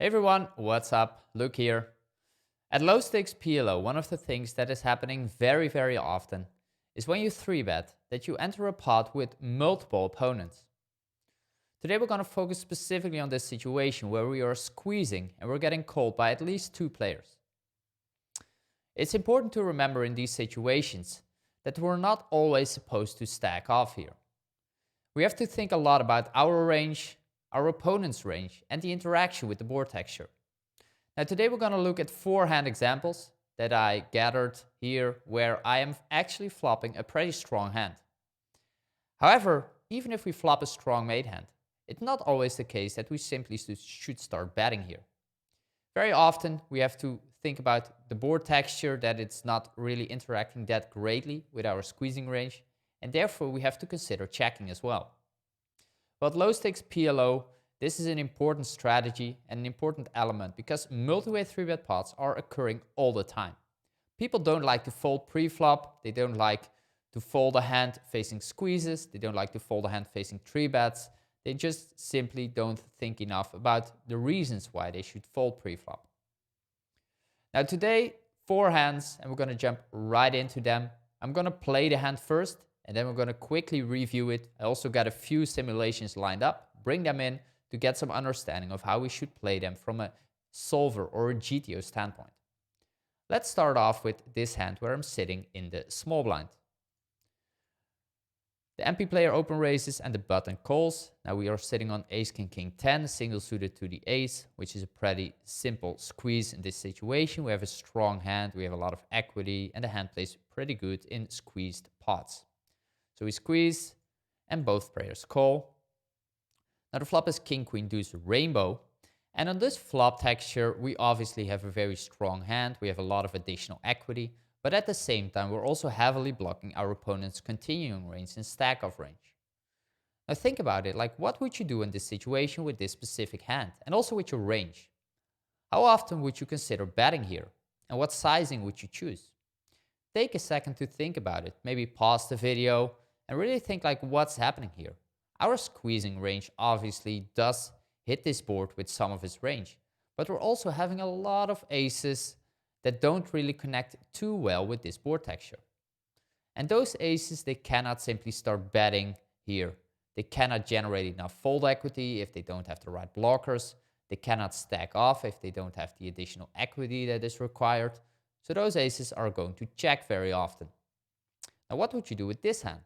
Hey everyone, what's up? Luuk here. At low stakes PLO, one of the things that is happening very often is when you 3-bet that you enter a pot with multiple opponents. Today we're going to focus specifically on this situation where we are squeezing and we're getting called by at least 2 players. It's important to remember in these situations that we're not always supposed to stack off here. We have to think a lot about our range, our opponent's range, and the interaction with the board texture. Now today we're going to look at 4 hand examples that I gathered here where I am actually flopping a pretty strong hand. However, even if we flop a strong mate hand, it's not always the case that we simply should start betting here. Very often we have to think about the board texture, that it's not really interacting that greatly with our squeezing range, and therefore we have to consider checking as well. But low stakes PLO, this is an important strategy and an important element because multi-way 3-bet pots are occurring all the time. People don't like to fold pre-flop, they don't like to fold a hand facing squeezes, they don't like to fold a hand facing 3-bets, they just simply don't think enough about the reasons why they should fold pre-flop. Now today, 4 hands, and we're going to jump right into them. I'm going to play the hand first, and then we're going to quickly review it. I also got a few simulations lined up, bring them in to get some understanding of how we should play them from a solver or a GTO standpoint. Let's start off with this hand where I'm sitting in the small blind. The MP player open raises and the button calls. Now we are sitting on ace king king 10, single suited to the ace, which is a pretty simple squeeze in this situation. We have a strong hand, we have a lot of equity, and the hand plays pretty good in squeezed pots. So we squeeze, and both players call. Now the flop is king, queen, deuce, rainbow. And on this flop texture, we obviously have a very strong hand. We have a lot of additional equity. But at the same time, we're also heavily blocking our opponent's continuing range and stack-off range. Now think about it, like what would you do in this situation with this specific hand? And also with your range? How often would you consider betting here? And what sizing would you choose? Take a second to think about it. Maybe pause the video and really think like what's happening here. Our squeezing range obviously does hit this board with some of its range, but we're also having a lot of aces that don't really connect too well with this board texture. And those aces, they cannot simply start betting here. They cannot generate enough fold equity if they don't have the right blockers. They cannot stack off if they don't have the additional equity that is required. So those aces are going to check very often. Now what would you do with this hand?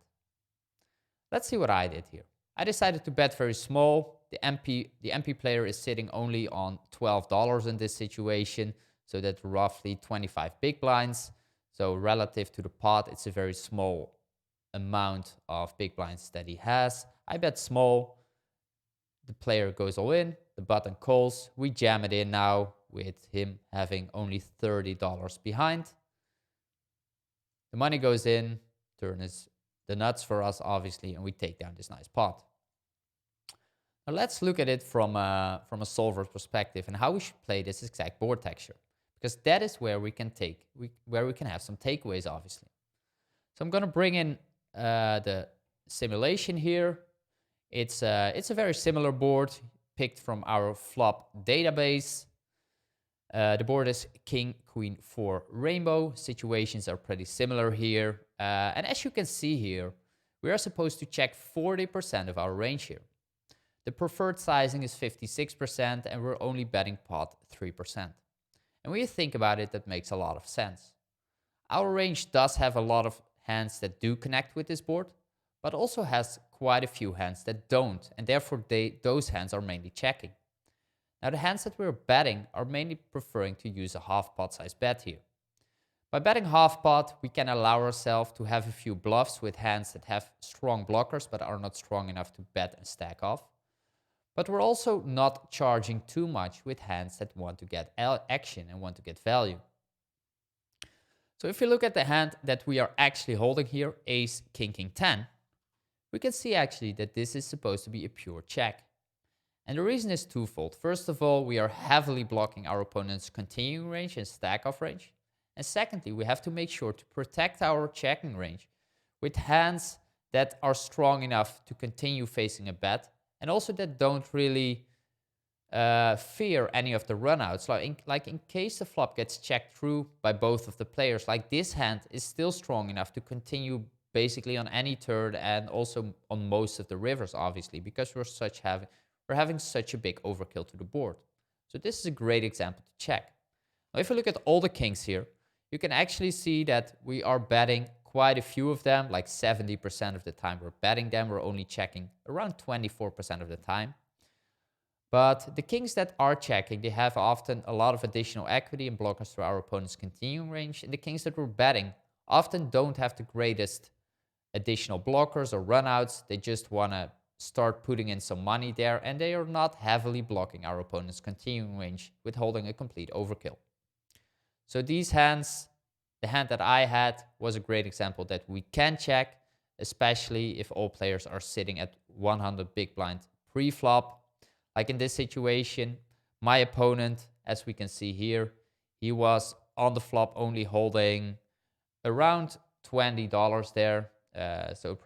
Let's see what I did here. I decided to bet very small. The MP player is sitting only on $12 in this situation, so that's roughly 25 big blinds. So relative to the pot, it's a very small amount of big blinds that he has. I bet small. The player goes all in, the button calls. We jam it in now with him having only $30 behind. The money goes in, turn is the nuts for us obviously, and we take down this nice pot. Now let's look at it from a solver's perspective and how we should play this exact board texture, because that is where we can have some takeaways obviously. So I'm going to bring in the simulation here. It's a very similar board picked from our flop database. The board is king, queen, 4, rainbow. Situations are pretty similar here. And as you can see here, we are supposed to check 40% of our range here. The preferred sizing is 56%, and we're only betting pot 3%. And when you think about it, that makes a lot of sense. Our range does have a lot of hands that do connect with this board, but also has quite a few hands that don't, and therefore those hands are mainly checking. Now the hands that we're betting are mainly preferring to use a half pot size bet here. By betting half pot, we can allow ourselves to have a few bluffs with hands that have strong blockers but are not strong enough to bet and stack off. But we're also not charging too much with hands that want to get action and want to get value. So if you look at the hand that we are actually holding here, ace, king, king, 10, we can see actually that this is supposed to be a pure check. And the reason is twofold. First of all, we are heavily blocking our opponent's continuing range and stack-off range. And secondly, we have to make sure to protect our checking range with hands that are strong enough to continue facing a bet, and also that don't really fear any of the runouts. Like in case the flop gets checked through by both of the players, like this hand is still strong enough to continue basically on any turn and also on most of the rivers, obviously, because we're having such a big overkill to the board. So this is a great example to check. Now, if you look at all the kings here, you can actually see that we are betting quite a few of them, like 70% of the time we're betting them. We're only checking around 24% of the time. But the kings that are checking, they have often a lot of additional equity and block us through our opponent's continuing range. And the kings that we're betting often don't have the greatest additional blockers or runouts. They just want to start putting in some money there, and they are not heavily blocking our opponent's continuing range with holding a complete overkill. So these hands, the hand that I had was a great example that we can check, especially if all players are sitting at 100 big blind pre-flop. Like in this situation, my opponent, as we can see here, he was on the flop only holding around $20 there. So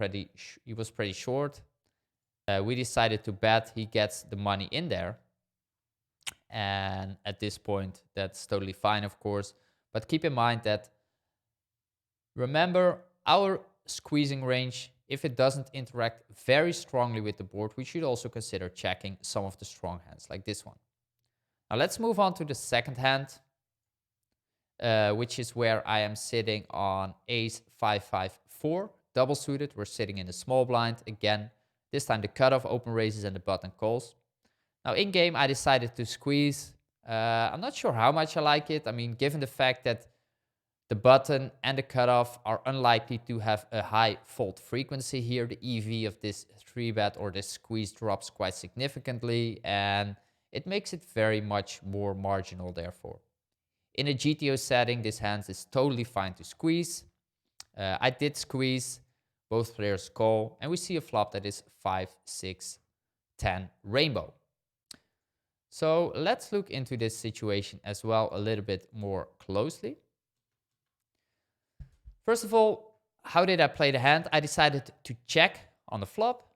he was pretty short. We decided to bet. He gets the money in there. And at this point, that's totally fine, of course. But keep in mind that, remember, our squeezing range, if it doesn't interact very strongly with the board, we should also consider checking some of the strong hands, like this one. Now let's move on to the second hand, which is where I am sitting on ace 5-5-4, double suited. We're sitting in the small blind. Again, this time the cutoff open raises and the button calls. Now, in game, I decided to squeeze. I'm not sure how much I like it. I mean, given the fact that the button and the cutoff are unlikely to have a high fold frequency here, the EV of this 3-bet or this squeeze drops quite significantly, and it makes it very much more marginal, therefore. In a GTO setting, this hand is totally fine to squeeze. I did squeeze. Both players call, and we see a flop that is 5-6-10 rainbow. So let's look into this situation as well a little bit more closely. First of all, how did I play the hand? I decided to check on the flop.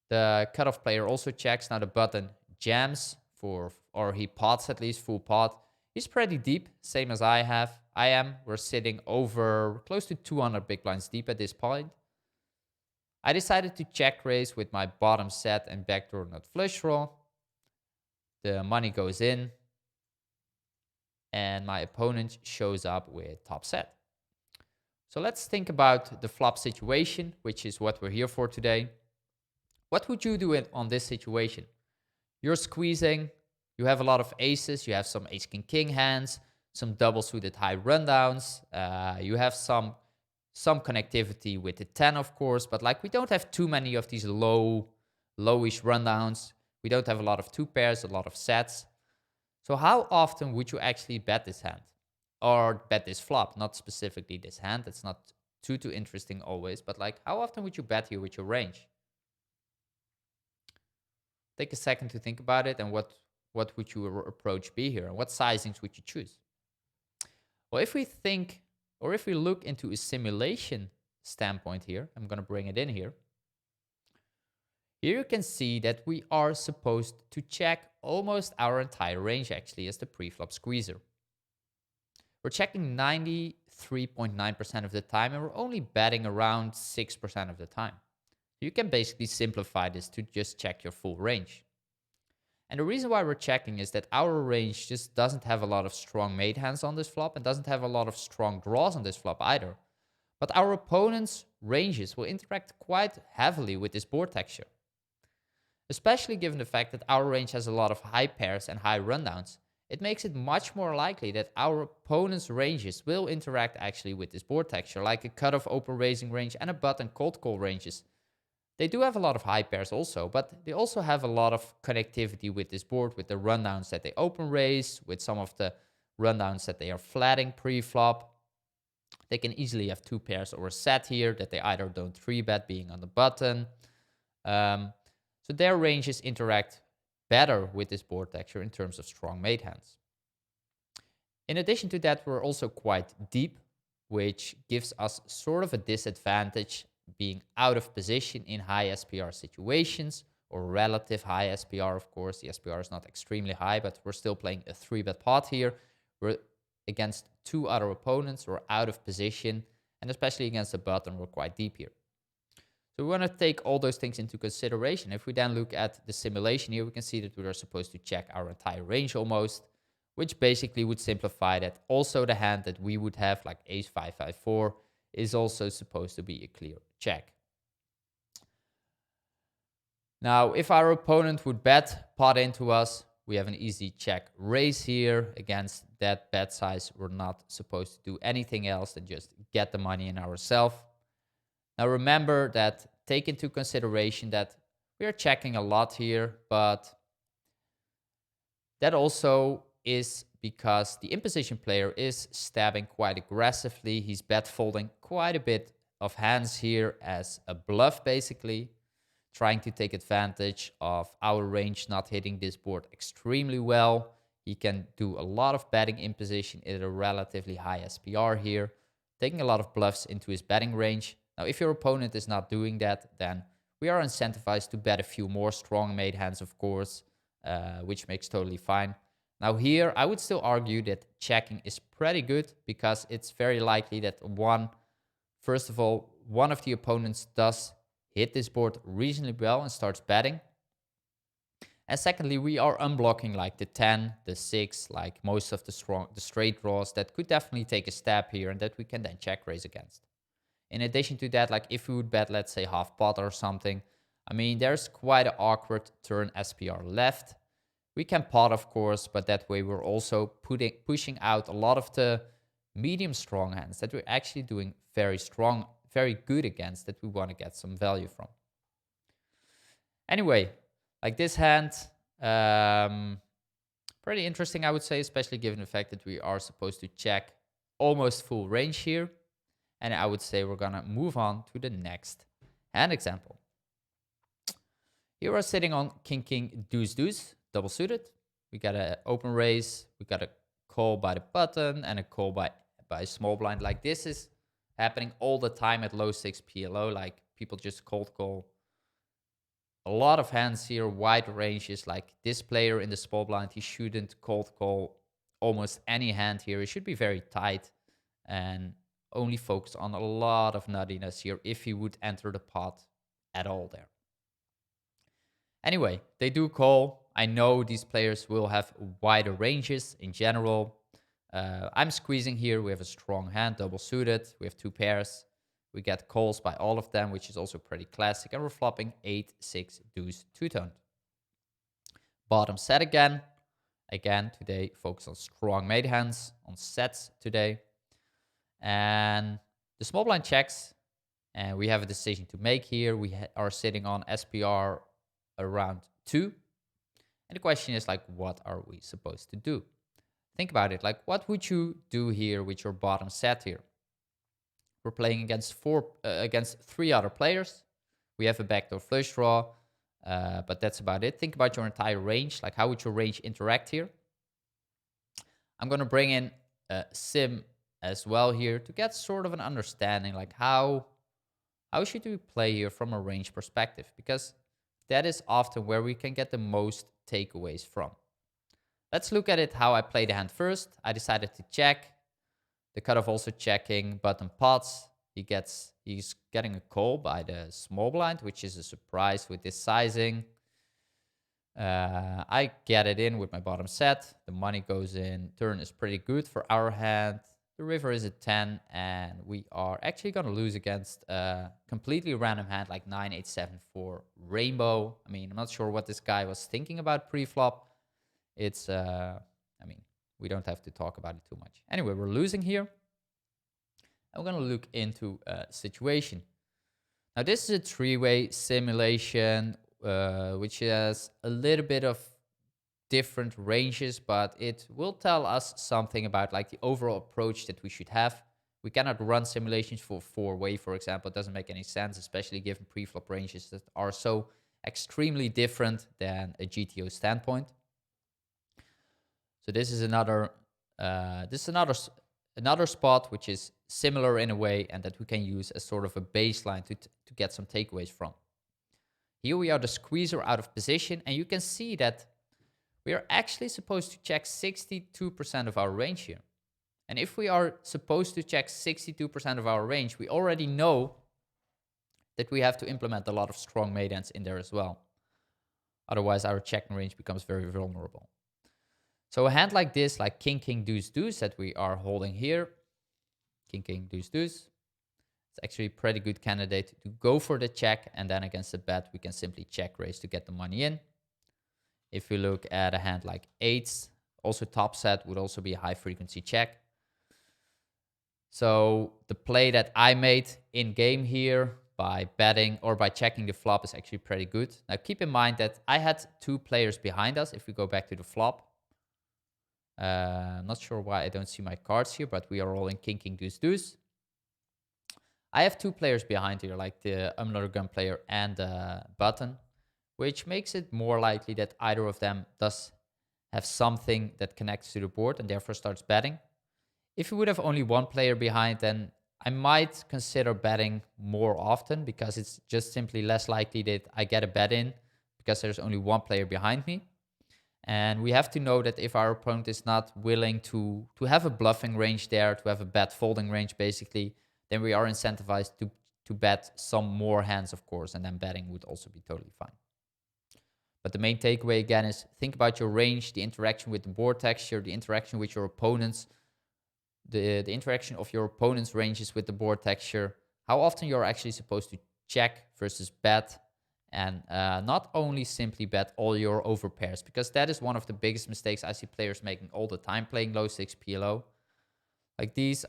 The cutoff player also checks. Now the button jams or he pots at least, full pot. He's pretty deep, same as I am. We're sitting over close to 200 big blinds deep at this point. I decided to check raise with my bottom set and backdoor nut flush draw. The money goes in, and my opponent shows up with top set. So let's think about the flop situation, which is what we're here for today. What would you do on this situation? You're squeezing, you have a lot of aces, you have some ace king king hands, some double suited high rundowns, you have some connectivity with the 10, of course, but like we don't have too many of these lowish rundowns. We don't have a lot of two pairs, a lot of sets. So how often would you actually bet this hand? Or bet this flop, not specifically this hand. That's not too interesting always, but like how often would you bet here with your range? Take a second to think about it, and what would your approach be here? And what sizings would you choose? Well, if we think, or if we look into a simulation standpoint here, I'm going to bring it in here. Here you can see that we are supposed to check almost our entire range actually as the preflop squeezer. We're checking 93.9% of the time, and we're only betting around 6% of the time. You can basically simplify this to just check your full range. And the reason why we're checking is that our range just doesn't have a lot of strong mate hands on this flop and doesn't have a lot of strong draws on this flop either. But our opponent's ranges will interact quite heavily with this board texture. Especially given the fact that our range has a lot of high pairs and high rundowns, it makes it much more likely that our opponent's ranges will interact actually with this board texture, like a cutoff open raising range and a button cold call ranges. They do have a lot of high pairs also, but they also have a lot of connectivity with this board, with the rundowns that they open raise, with some of the rundowns that they are flatting pre-flop. They can easily have two pairs or a set here that they either don't 3-bet being on the button. So their ranges interact better with this board texture in terms of strong mate hands. In addition to that, we're also quite deep, which gives us sort of a disadvantage being out of position in high SPR situations or relative high SPR, of course. The SPR is not extremely high, but we're still playing a 3-bet pot here. We're against 2 other opponents. We're out of position, and especially against the button, we're quite deep here. So we want to take all those things into consideration. If we then look at the simulation here, we can see that we are supposed to check our entire range almost, which basically would simplify that also the hand that we would have, like ace 5-5-4, is also supposed to be a clear check. Now, if our opponent would bet pot into us, we have an easy check raise here. Against that bet size, we're not supposed to do anything else than just get the money in ourselves. Now remember that, take into consideration that we are checking a lot here, but that also is because the in-position player is stabbing quite aggressively. He's bet folding quite a bit of hands here as a bluff, basically, trying to take advantage of our range not hitting this board extremely well. He can do a lot of betting in position at a relatively high SPR here, taking a lot of bluffs into his betting range. Now, if your opponent is not doing that, then we are incentivized to bet a few more strong made hands, of course, which makes totally fine. Now here, I would still argue that checking is pretty good because it's very likely that first of all, one of the opponents does hit this board reasonably well and starts betting. And secondly, we are unblocking like the 10, the 6, like most of the straight draws that could definitely take a stab here and that we can then check raise against. In addition to that, like if we would bet, let's say half pot or something, I mean, there's quite an awkward turn SPR left. We can pot, of course, but that way we're also pushing out a lot of the medium strong hands that we're actually doing very strong, very good against, that we want to get some value from. Anyway, like this hand, pretty interesting, I would say, especially given the fact that we are supposed to check almost full range here. And I would say we're going to move on to the next hand example. Here we're sitting on king, king, deuce, deuce, double suited. We got an open raise. We got a call by the button and a call by small blind. Like this is happening all the time at low 6 PLO. Like people just cold call. A lot of hands here, wide ranges. Like this player in the small blind, he shouldn't cold call almost any hand here. He should be very tight and only focus on a lot of nuttiness here if he would enter the pot at all there. Anyway, they do call. I know these players will have wider ranges in general. I'm squeezing here. We have a strong hand, double suited. We have 2 pairs. We get calls by all of them, which is also pretty classic. And we're flopping 8, 6, deuce, two-toned. Bottom set again. Again, today, focus on strong made hands, on sets today. And the small blind checks, and we have a decision to make here. We are sitting on SPR around 2. And the question is, like, what are we supposed to do? Think about it. Like, what would you do here with your bottom set here? We're playing against 3 other players. We have a backdoor flush draw, but that's about it. Think about your entire range. Like, how would your range interact here? I'm going to bring in Sim as well here to get sort of an understanding, like how should we play here from a range perspective, because that is often where we can get the most takeaways from. Let's look at it how I play the hand first. I decided to check. The cutoff also checking, button pots. He's getting a call by the small blind, which is a surprise with this sizing. I get it in with my bottom set. The money goes in. Turn is pretty good for our hand. The river is at 10, and we are actually going to lose against a completely random hand like 9, 8, 7 for rainbow. I mean, I'm not sure what this guy was thinking about pre-flop. It's, I mean, we don't have to talk about it too much. Anyway, we're losing here. I'm going to look into a situation. Now, this is a 3-way simulation, which has a little bit of different ranges, but it will tell us something about like the overall approach that we should have. We cannot run simulations for 4-way, for example. It doesn't make any sense, especially given pre-flop ranges that are so extremely different than a GTO standpoint. So this is another spot which is similar in a way, and that we can use as sort of a baseline to get some takeaways from. Here we are the squeezer out of position, and you can see that we are actually supposed to check 62% of our range here. And if we are supposed to check 62% of our range, we already know that we have to implement a lot of strong made hands in there as well. Otherwise, our checking range becomes very vulnerable. So a hand like this, like king, king, deuce, deuce that we are holding here, king, king, deuce, deuce, it's actually a pretty good candidate to go for the check, and then against the bet, we can simply check raise to get the money in. If we look at a hand like eights, also top set would also be a high frequency check. So the play that I made in game here by betting or by checking the flop is actually pretty good. Now keep in mind that I had two players behind us. If we go back to the flop, I'm not sure why I don't see my cards here, but we are rolling king, king, deuce, deuce. I have two players behind here, like the umlaut gun player and the button, which makes it more likely that either of them does have something that connects to the board and therefore starts betting. If we would have only one player behind, then I might consider betting more often, because it's just simply less likely that I get a bet in because there's only one player behind me. And we have to know that if our opponent is not willing to have a bluffing range there, to have a bet folding range basically, then we are incentivized to bet some more hands, of course, and then betting would also be totally fine. But the main takeaway again is think about your range, the interaction with the board texture, the interaction with your opponents, the interaction of your opponent's ranges with the board texture, how often you're actually supposed to check versus bet, and not only simply bet all your over pairs, because that is one of the biggest mistakes I see players making all the time playing low stakes PLO. Like these,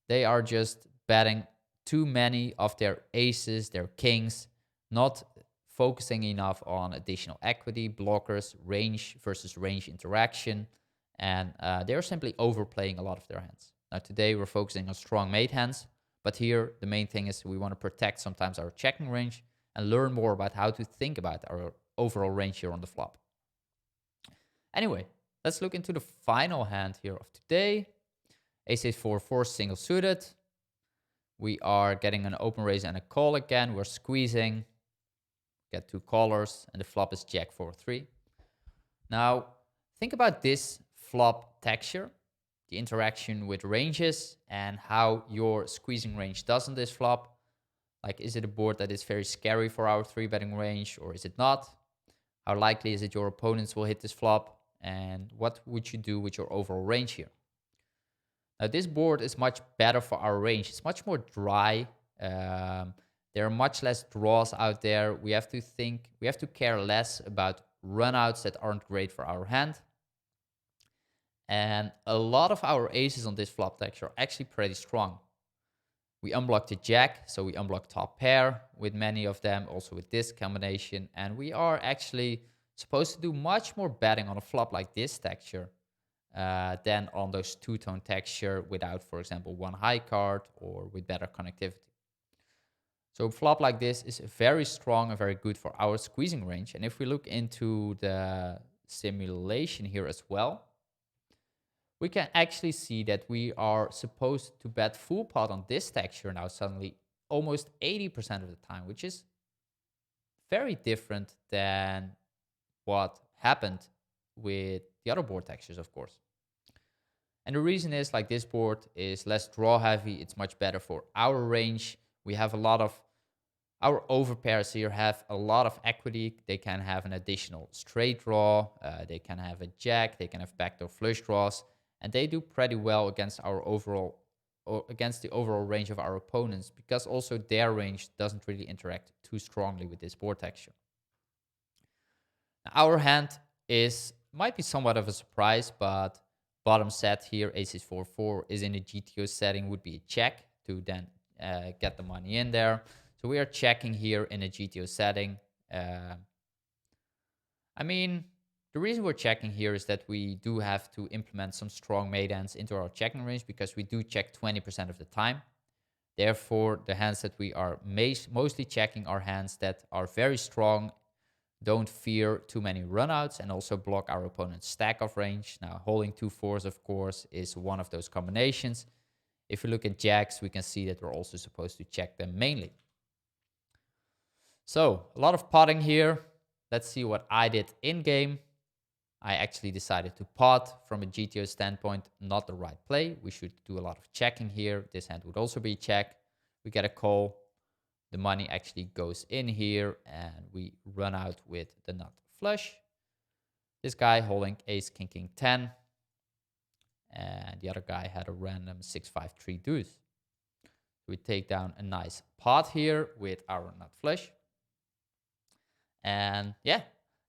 they are just betting too many of their aces, their kings, not focusing enough on additional equity, blockers, range versus range interaction, and they're simply overplaying a lot of their hands. Now today we're focusing on strong made hands, but here the main thing is we want to protect sometimes our checking range and learn more about how to think about our overall range here on the flop. Anyway, let's look into the final hand here of today. Ace 4-4 single suited. We are getting an open raise and a call again. We're squeezing, get two callers, and the flop is Jack 4-3. Now, think about this flop texture, the interaction with ranges, and how your squeezing range does on this flop. Like, is it a board that is very scary for our 3-betting range, or is it not? How likely is it your opponents will hit this flop? And what would you do with your overall range here? Now, this board is much better for our range. It's much more dry. There are much less draws out there. We have to care less about runouts that aren't great for our hand. And a lot of our aces on this flop texture are actually pretty strong. We unblock the jack, so we unblock top pair with many of them, also with this combination. And we are actually supposed to do much more betting on a flop like this texture than on those two-tone texture without, for example, one high card or with better connectivity. So a flop like this is very strong and very good for our squeezing range. And if we look into the simulation here as well, we can actually see that we are supposed to bet full pot on this texture now suddenly almost 80% of the time, which is very different than what happened with the other board textures, of course. And the reason is, like, this board is less draw heavy. It's much better for our range. We have a lot of our overpairs here have a lot of equity. They can have an additional straight draw. They can have a jack. They can have backdoor flush draws. And they do pretty well against our overall, or against the overall range of our opponents, because also their range doesn't really interact too strongly with this board texture. Now, our hand might be somewhat of a surprise, but bottom set here, aces 4-4, is in a GTO setting, would be a check to then get the money in there. So we are checking here in a GTO setting. I mean, the reason we're checking here is that we do have to implement some strong made hands into our checking range, because we do check 20% of the time. Therefore, the hands that we are mostly checking are hands that are very strong, don't fear too many runouts, and also block our opponent's stack of range. Now, holding 2-4s, of course, is one of those combinations. If we look at jacks, we can see that we're also supposed to check them mainly. So a lot of potting here. Let's see what I did in game. I actually decided to pot from a GTO standpoint, not the right play. We should do a lot of checking here. This hand would also be check. We get a call. The money actually goes in here and we run out with the nut flush. This guy holding ace, king, king, 10. And the other guy had a random 6-5-3 deuce. We take down a nice pot here with our nut flush. And yeah,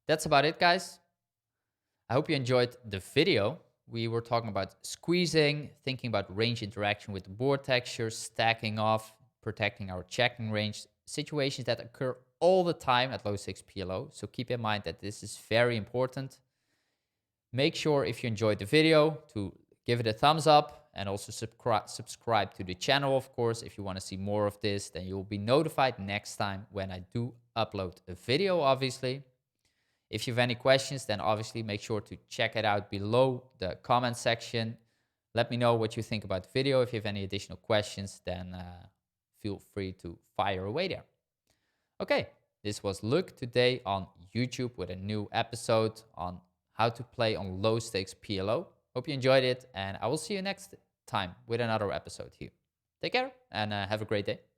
that's about it, guys. I hope you enjoyed the video. We were talking about squeezing, thinking about range interaction with the board texture, stacking off, protecting our checking range, situations that occur all the time at low 6 PLO. So keep in mind that this is very important. Make sure if you enjoyed the video to give it a thumbs up and also subscribe to the channel, of course. If you want to see more of this, then you'll be notified next time when I do upload a video, obviously. If you have any questions, then obviously make sure to check it out below the comment section. Let me know what you think about the video. If you have any additional questions, then feel free to fire away there. Okay, this was Luuk today on YouTube with a new episode on how to play on low stakes PLO. Hope you enjoyed it, and I will see you next time with another episode here. Take care and have a great day.